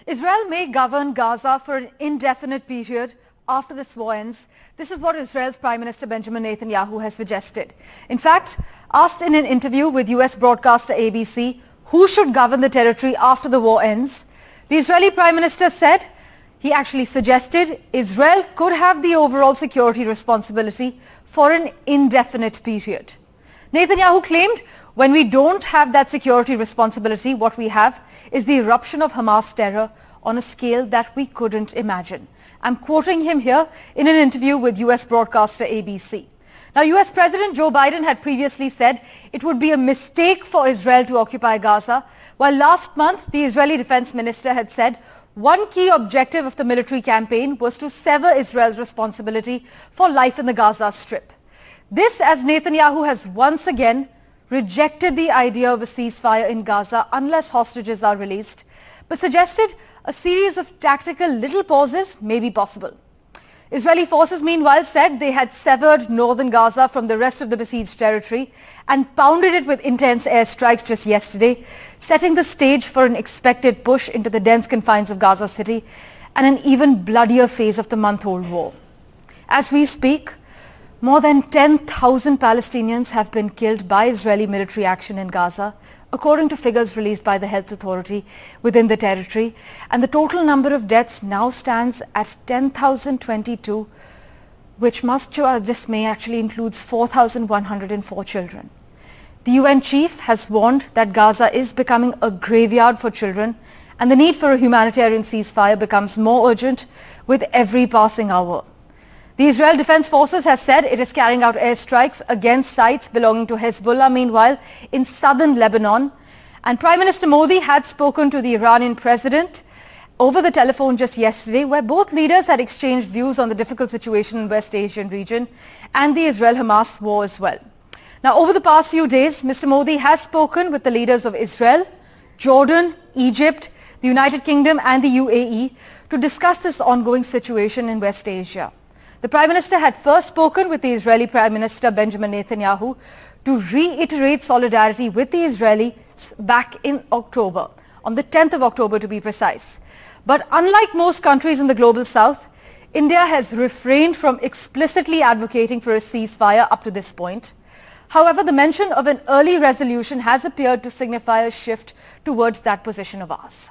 Israel may govern Gaza for an indefinite period after this war ends. This is what Israel's Prime Minister Benjamin Netanyahu has suggested. In fact, asked in an interview with US broadcaster ABC who should govern the territory after the war ends, the Israeli Prime Minister said he actually suggested Israel could have the overall security responsibility for an indefinite period. Netanyahu claimed, when we don't have that security responsibility, what we have is the eruption of Hamas terror on a scale that we couldn't imagine. I'm quoting him here in an interview with US broadcaster ABC. Now, US President Joe Biden had previously said it would be a mistake for Israel to occupy Gaza, while last month the Israeli Defense Minister had said one key objective of the military campaign was to sever Israel's responsibility for life in the Gaza Strip. This, as Netanyahu has once again rejected the idea of a ceasefire in Gaza unless hostages are released, but suggested a series of tactical little pauses may be possible. Israeli forces, meanwhile, said they had severed northern Gaza from the rest of the besieged territory and pounded it with intense airstrikes just yesterday, setting the stage for an expected push into the dense confines of Gaza City and an even bloodier phase of the month-old war. As we speak, more than 10,000 Palestinians have been killed by Israeli military action in Gaza, according to figures released by the health authority within the territory, and the total number of deaths now stands at 10,022, which much to our dismay actually includes 4,104 children. The UN chief has warned that Gaza is becoming a graveyard for children, and the need for a humanitarian ceasefire becomes more urgent with every passing hour. The Israel Defense Forces has said it is carrying out airstrikes against sites belonging to Hezbollah, meanwhile, in southern Lebanon. And Prime Minister Modi had spoken to the Iranian president over the telephone just yesterday, where both leaders had exchanged views on the difficult situation in West Asian region and the Israel-Hamas war as well. Now, over the past few days, Mr. Modi has spoken with the leaders of Israel, Jordan, Egypt, the United Kingdom and the UAE to discuss this ongoing situation in West Asia. The Prime Minister had first spoken with the Israeli Prime Minister Benjamin Netanyahu to reiterate solidarity with the Israelis back in October, on the 10th of October to be precise. But unlike most countries in the global south, India has refrained from explicitly advocating for a ceasefire up to this point. However, the mention of an early resolution has appeared to signify a shift towards that position of ours.